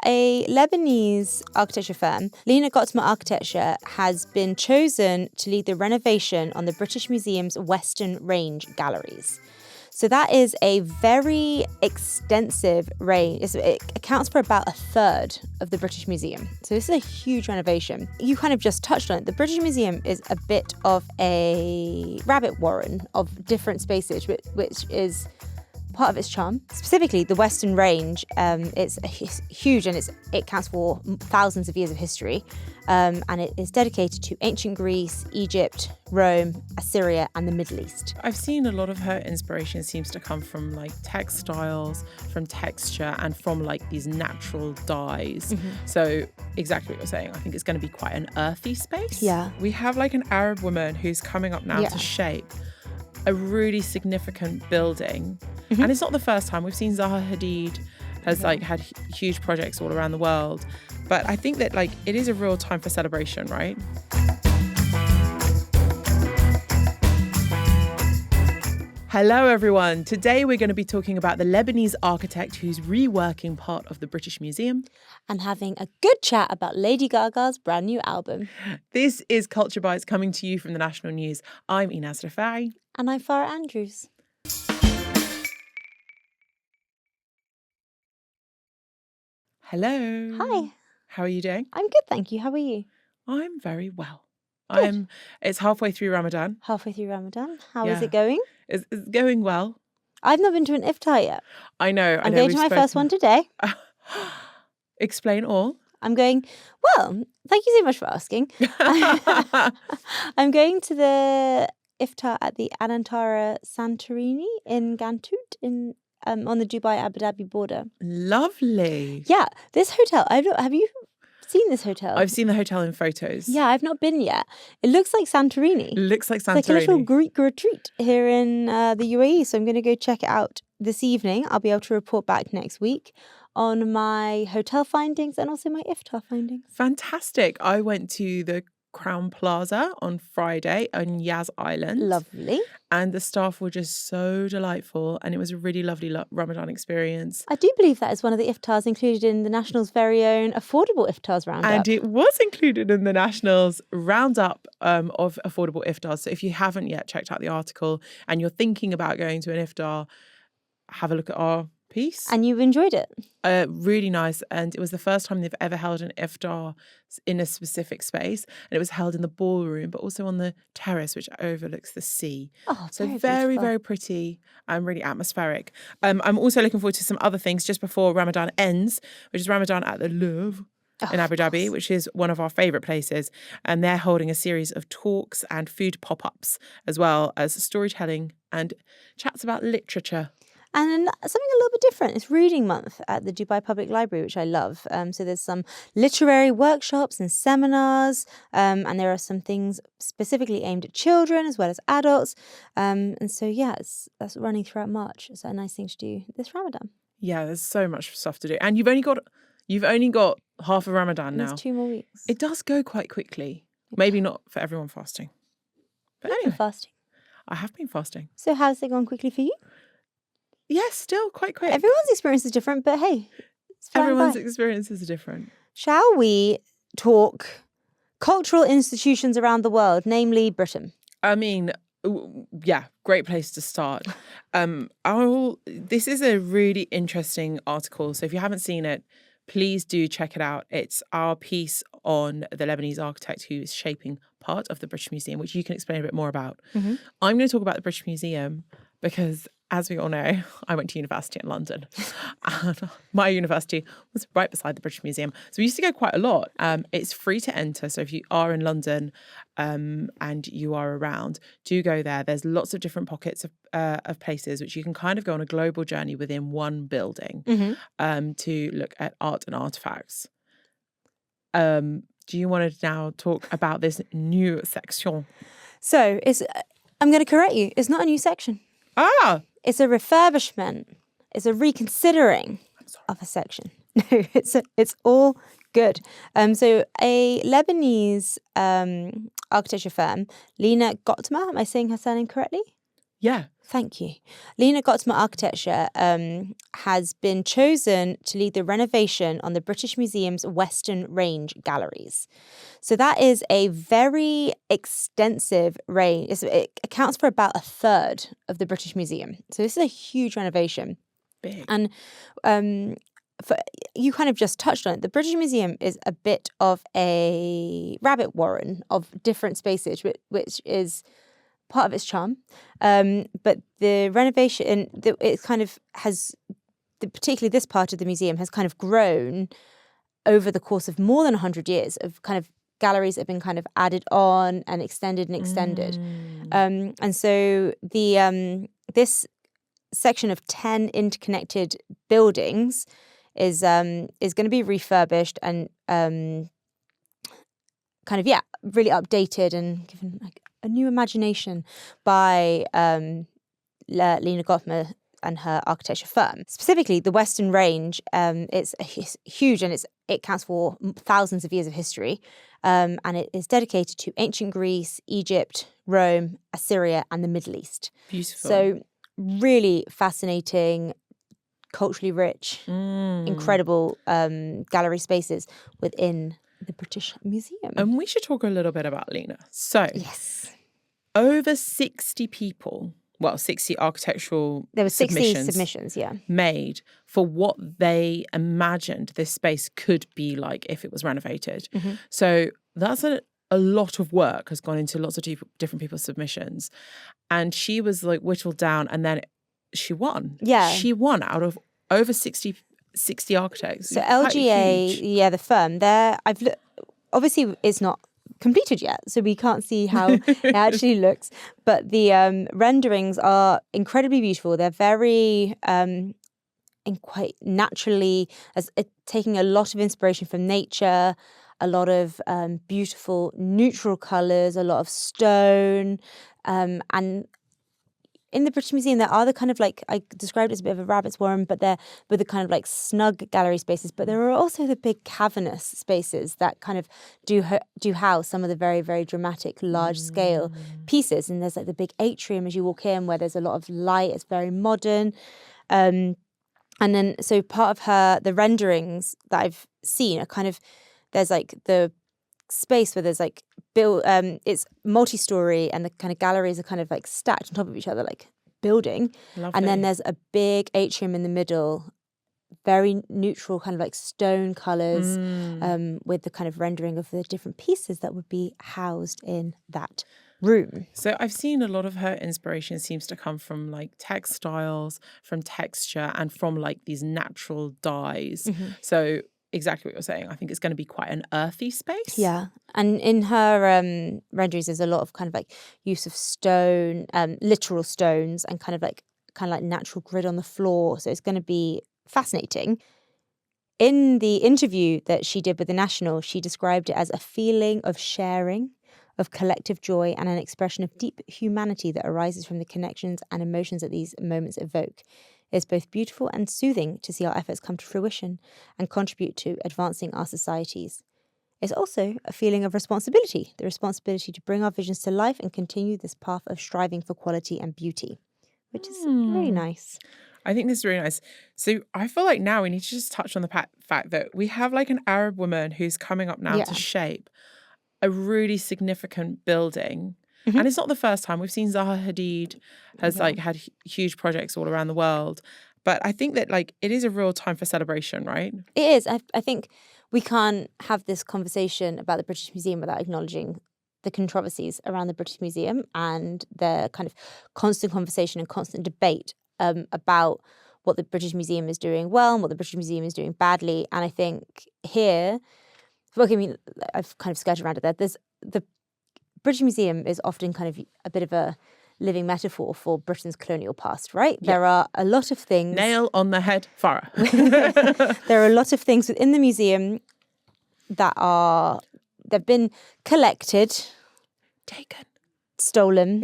a Lebanese architecture firm, Lina Ghotmeh Architecture, has been chosen to lead the renovation on the British Museum's Western Range galleries. So that is a very extensive range. It accounts for about a third of the British Museum. So this is a huge renovation. You kind of just touched on it. The British Museum is a bit of a rabbit warren of different spaces, which is part of its charm. Specifically, the Western Range, it's huge and it counts for thousands of years of history. And it is dedicated to ancient Greece, Egypt, Rome, Assyria, and the Middle East. I've seen a lot of her inspiration seems to come from like textiles, from texture, and from like these natural dyes. So exactly what you're saying. I think it's going to be quite an earthy space. Yeah. We have like an Arab woman who's coming up now to shape a really significant building. And it's not the first time. We've seen Zaha Hadid has like had huge projects all around the world. But I think that like it is a real time for celebration, right? Hello everyone. Today we're going to be talking about the Lebanese architect who's reworking part of the British Museum. And having a good chat about Lady Gaga's brand new album. This is Culture Bites coming to you from the National News. I'm Enas and Farah. And I'm Farah Andrews. Hello. Hi. How are you doing? I'm good, thank you. How are you? I'm very well. Good. It's halfway through Ramadan. Halfway through Ramadan. How is it going? It's going well. I've not been to an iftar yet. I know. I'm going to my first one today. Explain all. I'm going, well, thank you so much for asking. I'm going to the iftar at the Anantara Santorini in Gantut on the Dubai Abu Dhabi border. Lovely. Yeah, this hotel, have you seen this hotel? I've seen the hotel in photos. Yeah, I've not been yet. It looks like Santorini. Looks like Santorini. It's like a little Greek retreat here in the UAE. So I'm going to go check it out this evening. I'll be able to report back next week on my hotel findings and also my iftar findings. Fantastic. I went to the Crown Plaza on Friday on Yas Island. Lovely. And the staff were just so delightful. And it was a really lovely Ramadan experience. I do believe that is one of the iftars included in the National's very own affordable iftars roundup. And it was included in the National's roundup of affordable iftars. So if you haven't yet checked out the article and you're thinking about going to an iftar, have a look at our piece. And you've enjoyed it? Really nice. And it was the first time they've ever held an iftar in a specific space. And it was held in the ballroom, but also on the terrace, which overlooks the sea. Oh, so very, very pretty and really atmospheric. I'm also looking forward to some other things just before Ramadan ends, which is Ramadan at the Louvre in Abu Dhabi, which is one of our favourite places. And they're holding a series of talks and food pop-ups, as well as storytelling and chats about literature. And something a little bit different. It's reading month at the Dubai Public Library, which I love. So there's some literary workshops and seminars, and there are some things specifically aimed at children as well as adults. And so, yeah, that's running throughout March. It's a nice thing to do this Ramadan. Yeah, there's so much stuff to do. And you've only got half of Ramadan now. There's 2 more weeks. It does go quite quickly. Maybe not for everyone fasting. But You've anyway, been fasting. I have been fasting. So how's it gone quickly for you? Yes, still quite quick. Everyone's experience is different, but hey, it's everyone's experiences are different. Shall we talk cultural institutions around the world, namely Britain? I mean, yeah, great place to start. This is a really interesting article. So if you haven't seen it, please do check it out. It's our piece on the Lebanese architect who is shaping part of the British Museum, which you can explain a bit more about. I'm going to talk about the British Museum because, as we all know, I went to university in London. And my university was right beside the British Museum. So we used to go quite a lot. It's free to enter. So if you are in London and you are around, do go there. There's lots of different pockets of places which you can kind of go on a global journey within one building to look at art and artefacts. Do you want to now talk about this new section? So I'm going to correct you. It's not a new section. It's a refurbishment. It's a reconsidering of a section. No, it's all good. So a Lebanese architecture firm, Lina Ghotmeh, am I saying her surname correctly? Yeah. Thank you. Lina Ghotmeh Architecture has been chosen to lead the renovation on the British Museum's Western Range galleries. So that is a very extensive range. It accounts for about a third of the British Museum. So this is a huge renovation. Big. And you kind of just touched on it. The British Museum is a bit of a rabbit warren of different spaces, which is part of its charm. But the renovation, it kind of has, particularly this part of the museum, has kind of grown over the course of more than 100 years of kind of galleries that have been kind of added on and extended and extended. And so this section of 10 interconnected buildings is going to be refurbished and kind of really updated and given like a new imagination by Lina Ghotmeh and her architecture firm. Specifically, the Western Range, it's huge and it counts for thousands of years of history, and it is dedicated to ancient Greece, Egypt, Rome, Assyria, and the Middle East. Beautiful. So really fascinating, culturally rich, incredible gallery spaces within the British Museum. And we should talk a little bit about Lina. So, yes, over 60 people, 60 architectural there were 60 submissions, made for what they imagined this space could be like if it was renovated. So that's a lot of work has gone into lots of different people's submissions. And she was like whittled down, and then she won. Yeah. She won out of over 60 architects. So LGA, the firm, obviously it's not completed yet, so we can't see how it actually looks. But the renderings are incredibly beautiful. They're very and quite naturally, taking a lot of inspiration from nature, a lot of beautiful neutral colours, a lot of stone, and in the British Museum, there are the kind of like, I described it as a bit of a rabbit's warren, but they're with the kind of like snug gallery spaces. But there are also the big cavernous spaces that kind of do house some of the very, very dramatic, large scale pieces. And there's like the big atrium as you walk in where there's a lot of light. It's very modern. And then, so part of the renderings that I've seen are kind of, there's like the space where there's like it's multi-story and the kind of galleries are kind of like stacked on top of each other like building. Lovely. And then there's a big atrium in the middle, very neutral kind of like stone colours, with the kind of rendering of the different pieces that would be housed in that room. So I've seen a lot of her inspiration seems to come from like textiles, from texture, and from like these natural dyes. So exactly what you're saying. I think it's going to be quite an earthy space. Yeah. And in her renderings, there's a lot of kind of like use of stone, literal stones, and kind of like natural grid on the floor. So it's going to be fascinating. In the interview that she did with The National, she described it as a feeling of sharing, of collective joy, and an expression of deep humanity that arises from the connections and emotions that these moments evoke. It's both beautiful and soothing to see our efforts come to fruition and contribute to advancing our societies. It's also a feeling of responsibility, the responsibility to bring our visions to life and continue this path of striving for quality and beauty, which is really nice. I think this is really nice. So I feel like now we need to just touch on the fact that we have like an Arab woman who's coming up now to shape a really significant building. And it's not the first time. We've seen Zaha Hadid has like had huge projects all around the world. But I think that like it is a real time for celebration, right? It is. I think we can't have this conversation about the British Museum without acknowledging the controversies around the British Museum and the kind of constant conversation and constant debate about what the British Museum is doing well and what the British Museum is doing badly. And I think here, I mean, I've kind of skirted around it there. There's the British Museum is often kind of a bit of a living metaphor for Britain's colonial past, right? Yeah. There are a lot of things... Nail on the head, Farah. There are a lot of things within the museum that they've been collected, taken, stolen,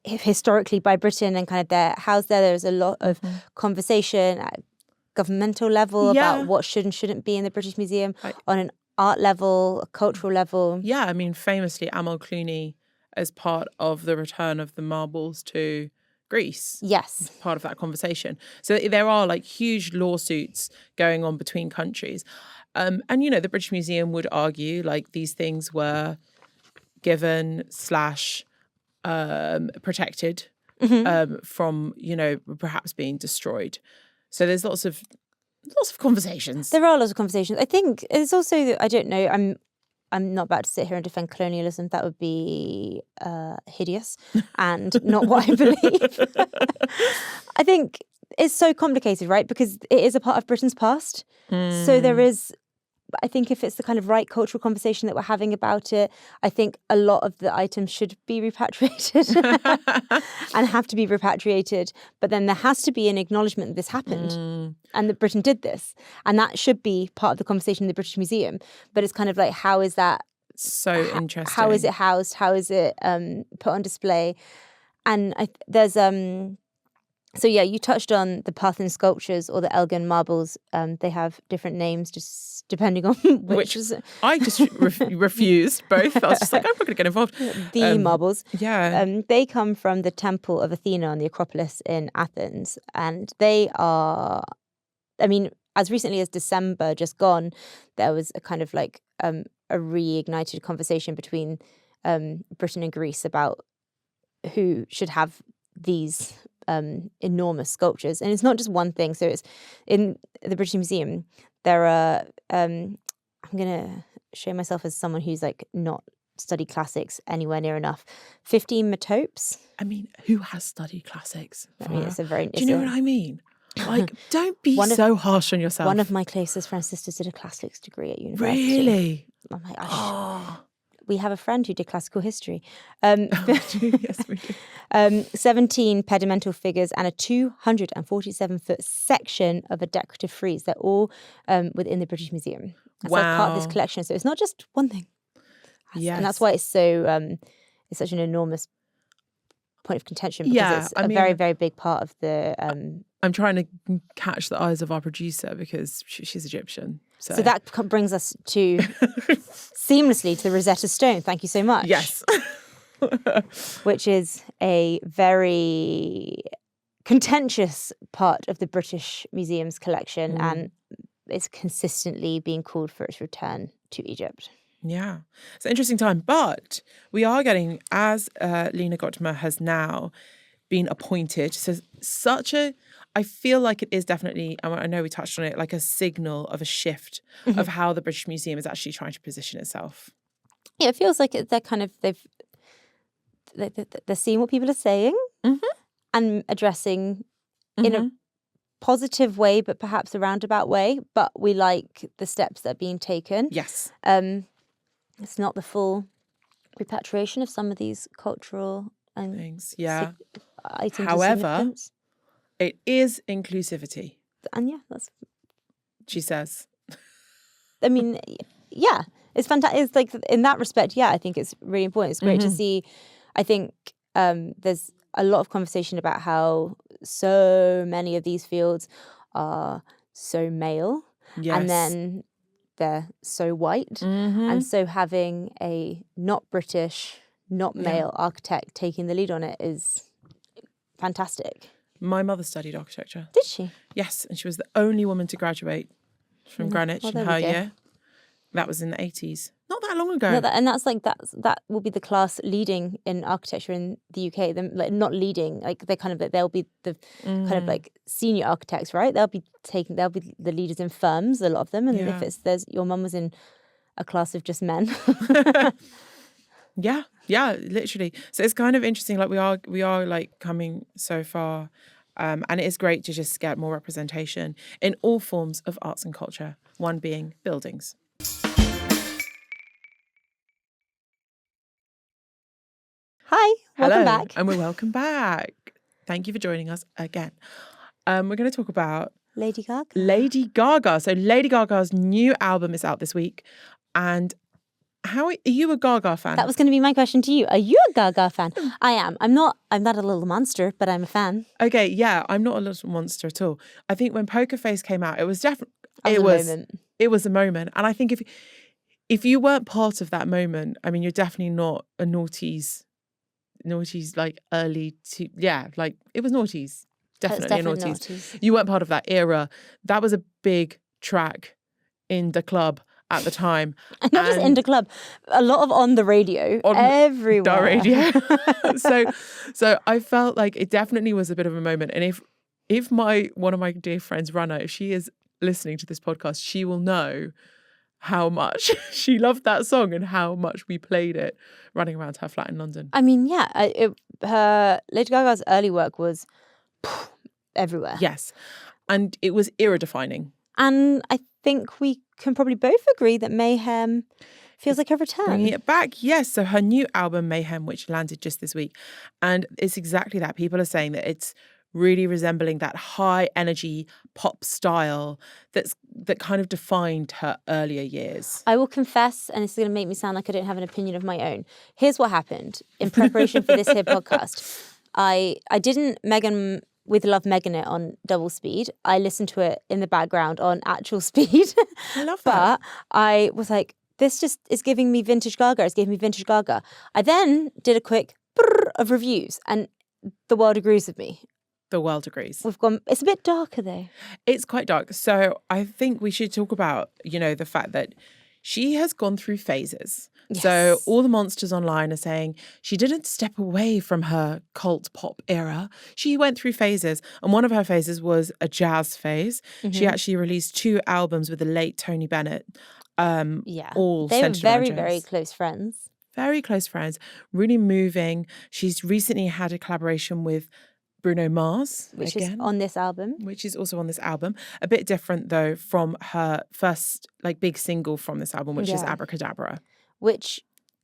historically by Britain, and kind of they're housed there. There's a lot of conversation at governmental level about what should and shouldn't be in the British Museum on an art level, a cultural level. Yeah, I mean, famously, Amal Clooney as part of the return of the marbles to Greece. Yes. Part of that conversation. So there are like huge lawsuits going on between countries. And, you know, the British Museum would argue like these things were given / protected from, you know, perhaps being destroyed. So there's lots of conversations. There are lots of conversations. I think it's also, I don't know, I'm not about to sit here and defend colonialism. That would be hideous and not what I believe. I think it's so complicated, right? Because it is a part of Britain's past. So there is, I think if it's the kind of right cultural conversation that we're having about it, I think a lot of the items should be repatriated and have to be repatriated. But then there has to be an acknowledgement that this happened and that Britain did this. And that should be part of the conversation in the British Museum. But it's kind of like, how is that? So interesting. How is it housed? How is it put on display? And there's... So yeah, you touched on the Parthian sculptures or the Elgin marbles. They have different names just depending on which I just refused both. I was just like, I'm not going to get involved. The marbles. Yeah. They come from the Temple of Athena on the Acropolis in Athens. And they are, I mean, as recently as December just gone, there was a kind of like a reignited conversation between Britain and Greece about who should have these enormous sculptures. And it's not just one thing. So it's in the British Museum, there are, I'm going to show myself as someone who's like not studied classics anywhere near enough. 15 metopes. I mean, who has studied classics? I mean, it's a very... Do you know what I mean? Like, don't be so harsh on yourself. One of my closest friend's sisters did a classics degree at university. Really? I'm like, we have a friend who did classical history. Yes, we do. 17 pedimental figures and a 247-foot section of a decorative frieze. They're all within the British Museum. That's like part of this collection. So it's not just one thing. Yes. And that's why it's so it's such an enormous point of contention, because it's a very, very big part of the... I'm trying to catch the eyes of our producer because she's Egyptian. So that brings us to seamlessly to the Rosetta Stone. Thank you so much. Yes. Which is a very contentious part of the British Museum's collection, and it's consistently being called for its return to Egypt. Yeah, it's an interesting time, but we are getting, as Lina Ghotmeh has now been appointed, so I feel like it is definitely, I know we touched on it, like a signal of a shift of how the British Museum is actually trying to position itself. Yeah, it feels like they're kind of, they're seeing what people are saying and addressing in a positive way, but perhaps a roundabout way. But we like the steps that are being taken. Yes. It's not the full repatriation of some of these cultural and things. Yeah. Items. However, it is inclusivity. And yeah, that's... She says. I mean, yeah, it's fantastic. It's like, in that respect, yeah, I think it's really important. It's great to see. I think there's a lot of conversation about how so many of these fields are so male. Yes. And then they're so white. And so having a not British, not male architect taking the lead on it is fantastic. My mother studied architecture. Did she? Yes, and she was the only woman to graduate from Greenwich in her year. That was in the 80s. Not that long ago. No, and that's like, that will be the class leading in architecture in the UK. Them, like, not leading, like they kind of, they'll be the kind of like senior architects, right? They'll be the leaders in firms, a lot of them. And if your mum was in a class of just men. Yeah, literally. So it's kind of interesting. Like we are like coming so far, and it is great to just get more representation in all forms of arts and culture. One being buildings. Hi, welcome back. And we're welcome back. Thank you for joining us again. We're going to talk about Lady Gaga. Lady Gaga. So Lady Gaga's new album is out this week, and are you a Gaga fan? That was going to be my question to you. Are you a Gaga fan? I am. I'm not a little monster, but I'm a fan. Okay, yeah, I'm not a little monster at all. I think when Poker Face came out, it was definitely it was a moment. And I think if you weren't part of that moment, I mean, you're definitely not a noughties noughties, like early to, like it was noughties. That's Definitely a definitely noughties. noughties. You weren't part of that era. That was a big track in the club at the time. And not just in the club, a lot of on the radio, On everywhere. the radio. so I felt like it definitely was a bit of a moment. And if one of my dear friends, Rana, if she is listening to this podcast, she will know how much she loved that song and how much we played it running around her flat in London. I mean, her Lady Gaga's early work was everywhere. Yes. And it was era-defining. And I think we can probably both agree that Mayhem feels like a return. Bringing it back, yes. So her new album, Mayhem, which landed just this week. And it's exactly that. People are saying that it's really resembling that high energy pop style that kind of defined her earlier years. I will confess, and this is going to make me sound like I don't have an opinion of my own. Here's what happened in preparation for this here podcast. I didn't with Love Megan it on double speed. I listened to it in the background on actual speed. I love that. But I was like, this just is giving me vintage Gaga. It's giving me vintage Gaga. I then did a quick brrr of reviews, and the world agrees with me. The world agrees. It's a bit darker though. It's quite dark. So I think we should talk about, the fact that she has gone through phases. Yes. So all the monsters online are saying she didn't step away from her cult pop era. She went through phases. And one of her phases was a jazz phase. Mm-hmm. She actually released 2 albums with the late Tony Bennett. All they were centered around very, jazz. very close friends. Very close friends. Really moving. She's recently had a collaboration with Bruno Mars, which is on this album. Which is also on this album. A bit different though from her first big single from this album, which is Abracadabra. Which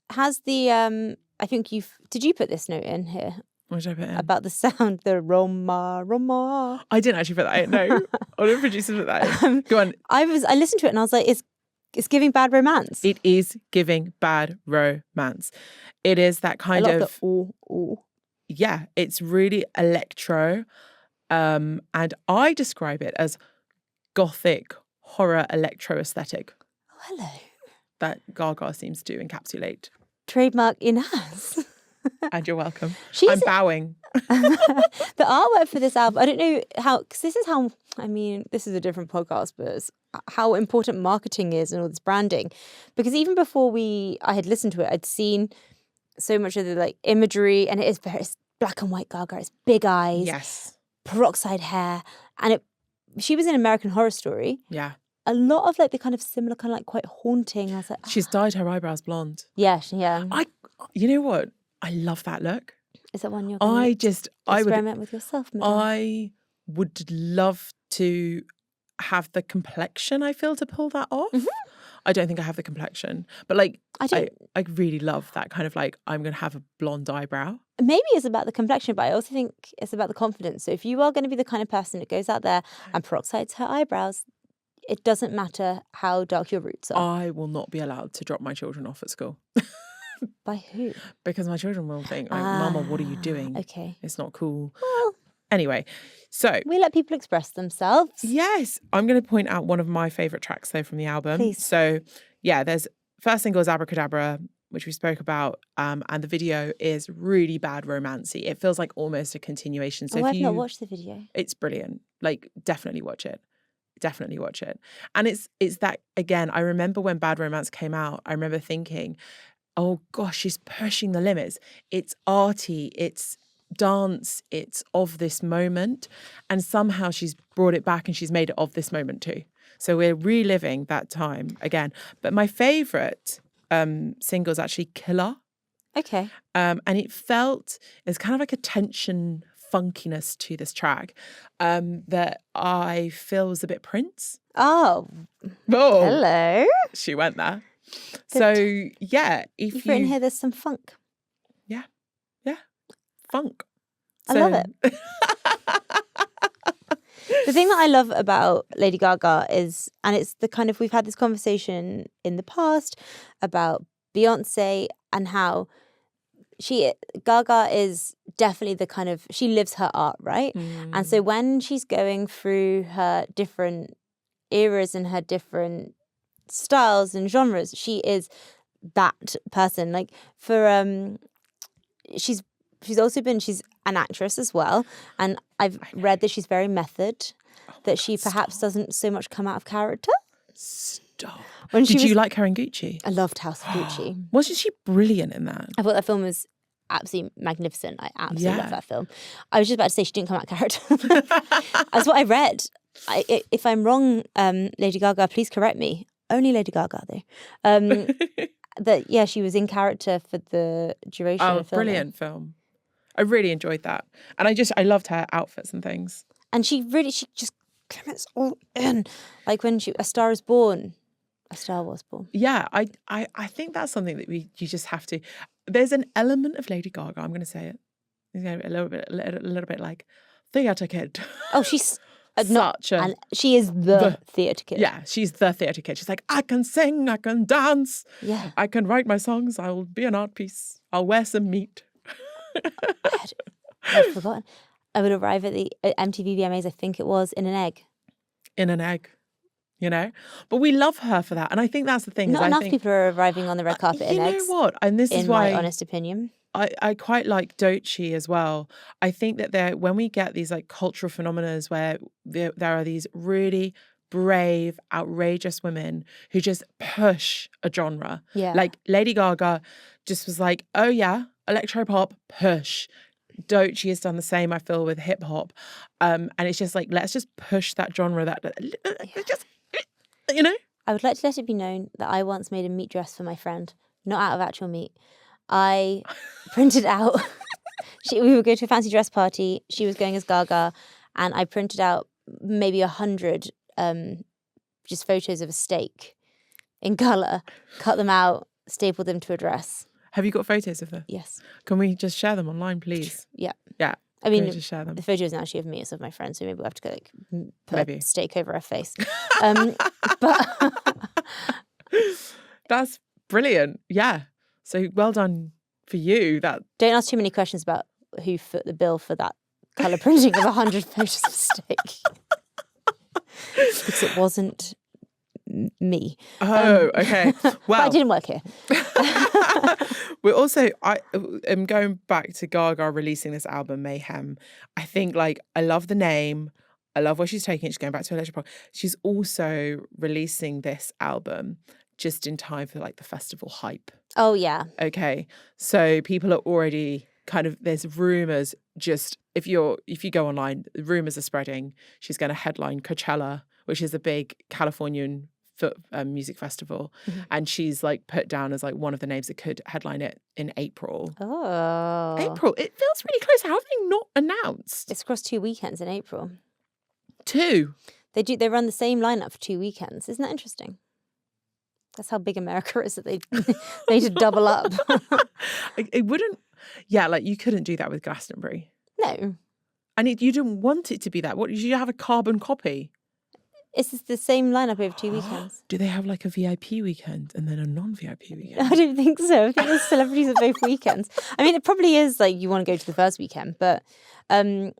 has the I think did you put this note in here? What did I put in? About the sound, the Roma. I didn't actually put that in, no. All the producers put that in. Go on. I listened to it and I was like, it's giving Bad Romance. It is giving Bad Romance. It is that kind of ooh. Yeah, it's really electro. And I describe it as gothic horror electro aesthetic. Oh, hello. That Gaga seems to encapsulate. Trademark Enas. And you're welcome. I'm bowing. The artwork for this album, I don't know how, because this is a different podcast, but it's how important marketing is and all this branding. Because even before I had listened to it, I'd seen so much of the imagery, and it's black and white Gaga. It's big eyes, yes, peroxide hair, and she was in American Horror Story. Yeah, a lot of the kind of similar, kind of quite haunting. I was like, she's dyed her eyebrows blonde. Yeah. You know what? I love that look. Is that one you're going to experiment with yourself? Madame? I would love to have the complexion. I feel to pull that off. Mm-hmm. I don't think I have the complexion, but I really love that kind of I'm going to have a blonde eyebrow. Maybe it's about the complexion, but I also think it's about the confidence. So if you are going to be the kind of person that goes out there and peroxides her eyebrows, it doesn't matter how dark your roots are. I will not be allowed to drop my children off at school. By who? Because my children will think, Mama, what are you doing? Okay. It's not cool. Well, anyway, so we let people express themselves. Yes. I'm going to point out one of my favourite tracks, though, from the album. Please. So, there's first single is Abracadabra, which we spoke about, and the video is really bad romancy. It feels like almost a continuation. So I've not watched the video. It's brilliant. Definitely watch it. Definitely watch it. And it's that, again, I remember when Bad Romance came out, I remember thinking, oh gosh, she's pushing the limits. It's arty, it's dance, it's of this moment. And somehow she's brought it back and she's made it of this moment too. So we're reliving that time again. But my favourite single is actually Killer. Okay. And there's kind of a tension funkiness to this track that I feel was a bit Prince. Oh. Hello. She went there. So, if you've written here, there's some funk. Yeah. Funk. I love it. The thing that I love about Lady Gaga is, and it's the kind of, we've had this conversation in the past about Beyonce and how Gaga is definitely the kind of, she lives her art, right? Mm. And so when she's going through her different eras and her different styles and genres, she is that person. For she's she's an actress as well. And I've read that she's very method, that she perhaps doesn't so much come out of character. Stop. When Did you like her in Gucci? I loved House of Gucci. Wasn't she brilliant in that? I thought that film was absolutely magnificent. I absolutely love that film. I was just about to say she didn't come out of character. That's what I read. If I'm wrong, Lady Gaga, please correct me. Only Lady Gaga, though. That she was in character for the duration of filming. Brilliant film. I really enjoyed that. And I loved her outfits and things. And she just commits all in. Like when A Star is Born. A Star Was Born. Yeah, I think that's something that you just have to. There's an element of Lady Gaga, I'm going to say it. It's going to be a little bit like theatre kid. Oh, she's and she is the theatre kid. Yeah, she's the theatre kid. She's like, I can sing, I can dance, I can write my songs, I'll be an art piece, I'll wear some meat. I'd forgotten. I would arrive at the MTV VMAs, I think it was, in an egg. In an egg, you know? But we love her for that. And I think that's the thing. Not enough people are arriving on the red carpet in eggs. You know what? And this is why, in my honest opinion, I quite like Doechii as well. I think that when we get these like cultural phenomena where there are these really brave, outrageous women who just push a genre. Yeah. Like Lady Gaga just was like, oh yeah, electropop, push. Doechii has done the same, I feel, with hip hop. And it's just like, let's just push that genre just, you know? I would like to let it be known that I once made a meat dress for my friend, not out of actual meat. I printed out, we would go to a fancy dress party, she was going as Gaga, and I printed out maybe 100 just photos of a steak in colour, cut them out, stapled them to a dress. Have you got photos of her? Yes. Can we just share them online, please? Yeah. Yeah. I mean, just share them. The photo isn't actually of me, it's of my friend, so maybe we'll have to go put a steak over her face. But that's brilliant. Yeah. So well done for you. Don't ask too many questions about who foot the bill for that colour printing of 100 photos of steak. Because it wasn't me. Oh, okay. Well, but I didn't work here. We're also, I am going back to Gaga releasing this album, Mayhem. I think, like, I love the name. I love where she's taking it. She's going back to electropop. She's also releasing this album just in time for, like, the festival hype. Oh, yeah. Okay. So people are already there's rumours just, if you go online, rumours are spreading. She's going to headline Coachella, which is a big Californian music festival, and she's like put down as like one of the names that could headline it in April. Oh, April! It feels really close. How have they not announced? It's across 2 weekends in April. 2. They run the same lineup for 2 weekends. Isn't that interesting? That's how big America is, that they need to double up. It wouldn't. Yeah, like you couldn't do that with Glastonbury. No. And you didn't want it to be that. What, did you have a carbon copy? It's the same lineup over 2 weekends. Do they have like a VIP weekend and then a non-VIP weekend? I don't think so. I think there's celebrities at both weekends. I mean, it probably is like you want to go to the first weekend, but yeah.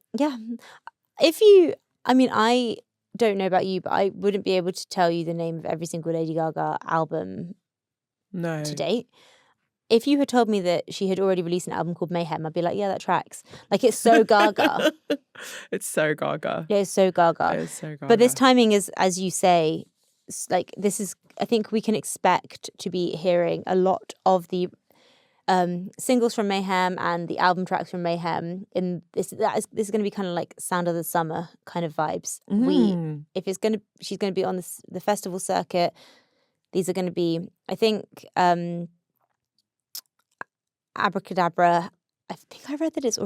I don't know about you, but I wouldn't be able to tell you the name of every single Lady Gaga album to date. If you had told me that she had already released an album called Mayhem, I'd be like, yeah, that tracks. Like, it's so Gaga. It's so Gaga. Yeah, it's so Gaga. It is so Gaga. But this timing is, as you say, like, this is, I think we can expect to be hearing a lot of the singles from Mayhem and the album tracks from Mayhem. This is going to be kind of like Sound of the Summer kind of vibes. She's going to be on the festival circuit. These are going to be, I think, Abracadabra. I think I read that it's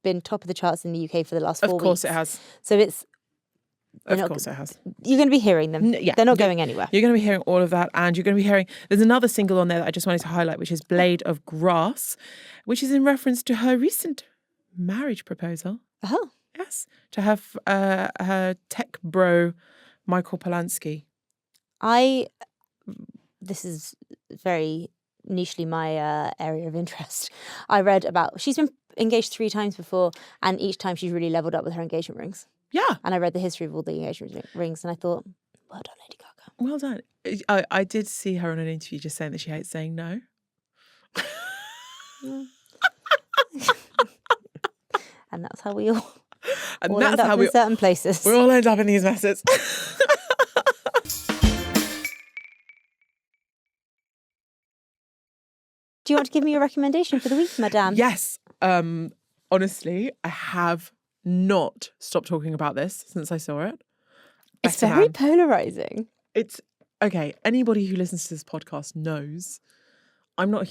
been top of the charts in the UK for the last 4 weeks. Of course it has. So it's... Of course it has. You're going to be hearing them. Yeah. They're not going anywhere. You're going to be hearing all of that, and you're going to be hearing... There's another single on there that I just wanted to highlight, which is Blade of Grass, which is in reference to her recent marriage proposal. Oh. Yes. To her tech bro, Michael Polanski. This is very... nichely my area of interest. I read about, she's been engaged 3 times before, and each time she's really leveled up with her engagement rings. Yeah. And I read the history of all the engagement rings, and I thought, well done, Lady Gaga. Well done. I did see her on an interview just saying that she hates saying no. And that's how we all, And all that's end up how in we certain places. all end up in these messes. Do you want to give me a recommendation for the week, madame? Yes. Honestly, I have not stopped talking about this since I saw it. It's Better very Man. polarizing. It's okay. Anybody who listens to this podcast knows I'm not a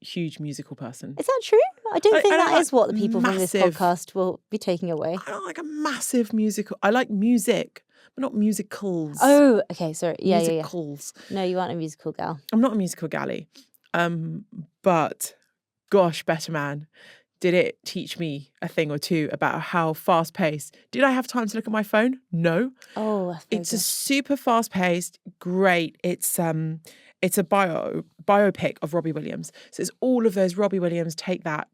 huge musical person. Is that true? I don't think I don't that like is what the people from this massive- podcast will be taking away. I don't like a massive musical. I like music, but not musicals. Oh, okay, sorry. Yeah. musicals. No, you aren't a musical gal. I'm not a musical galley. But gosh, Better Man, did it teach me a thing or two about how fast paced? Did I have time to look at my phone? No. Oh, It's a super fast paced, great. It's a biopic of Robbie Williams. So it's all of those Robbie Williams take that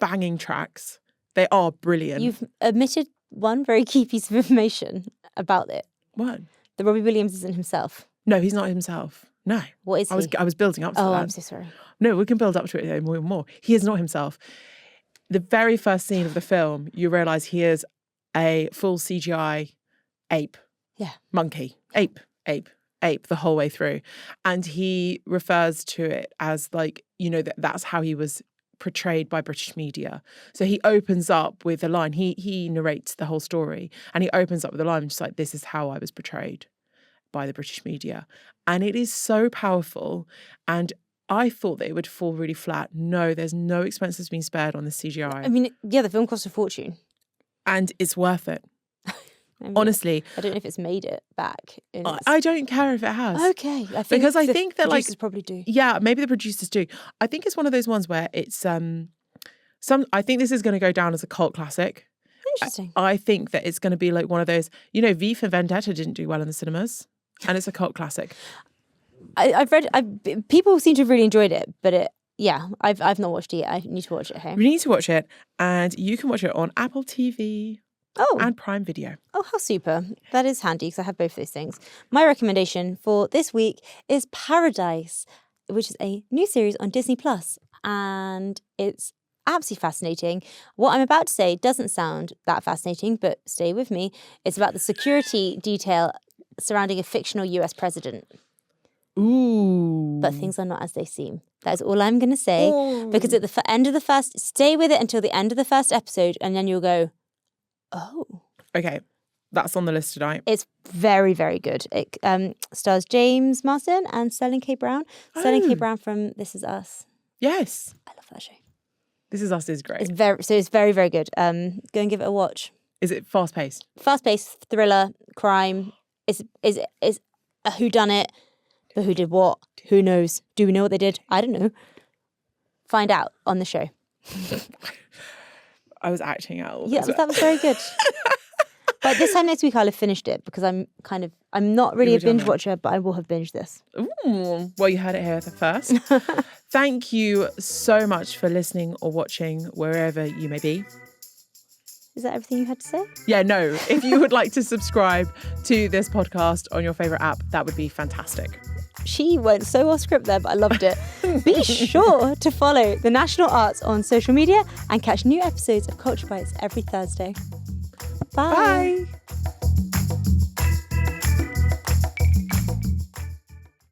banging tracks. They are brilliant. You've omitted one very key piece of information about it. What? The Robbie Williams isn't himself. No, he's not himself. No. What is he? I was building up to that. Oh, I'm so sorry. No, we can build up to it more and more. He is not himself. The very first scene of the film, you realise he is a full CGI ape. Yeah. Monkey. Ape the whole way through. And he refers to it as like, that's how he was portrayed by British media. So he opens up with a line. He narrates the whole story and he opens up with a line just like, this is how I was portrayed by the British media. And it is so powerful. And I thought that it would fall really flat. No, there's no expenses being spared on the CGI. I mean, yeah, the film cost a fortune. And it's worth it. I mean, Honestly. I don't know if it's made it back. I don't care if it has. Okay. I think Because I the think that producers probably do. Yeah, maybe the producers do. I think it's one of those ones where it's I think this is going to go down as a cult classic. Interesting. I think that it's going to be like one of those, V for Vendetta didn't do well in the cinemas. And it's a cult classic. I've read. People seem to have really enjoyed it, but I've not watched it yet. I need to watch it. Hey, You need to watch it, and you can watch it on Apple TV and Prime Video. Oh, how super! That is handy because I have both those things. My recommendation for this week is Paradise, which is a new series on Disney Plus, and it's absolutely fascinating. What I'm about to say doesn't sound that fascinating, but stay with me. It's about the security detail surrounding a fictional US president. Ooh. But things are not as they seem. That is all I'm going to say. Because at the end of the first, stay with it until the end of the first episode, and then you'll go, oh. Okay, that's on the list tonight. It's very, very good. It stars James Marsden and Sterling K. Brown. Sterling K. Brown from This Is Us. Yes. I love that show. This Is Us is great. It's very, very good. Go and give it a watch. Is it fast paced? Fast-paced thriller, crime. It's a whodunit. But who did what? Who knows? Do we know what they did? I don't know. Find out on the show. I was acting out. Yeah, that was very good. But this time next week I'll have finished it because I'm not really a binge watcher, but I will have binged this. Ooh, well, you heard it here first. Thank you so much for listening or watching wherever you may be. Is that everything you had to say? Yeah, no. If you would like to subscribe to this podcast on your favourite app, that would be fantastic. She went so off script there, but I loved it. Be sure to follow the National Arts on social media and catch new episodes of Culture Bites every Thursday. Bye. Bye.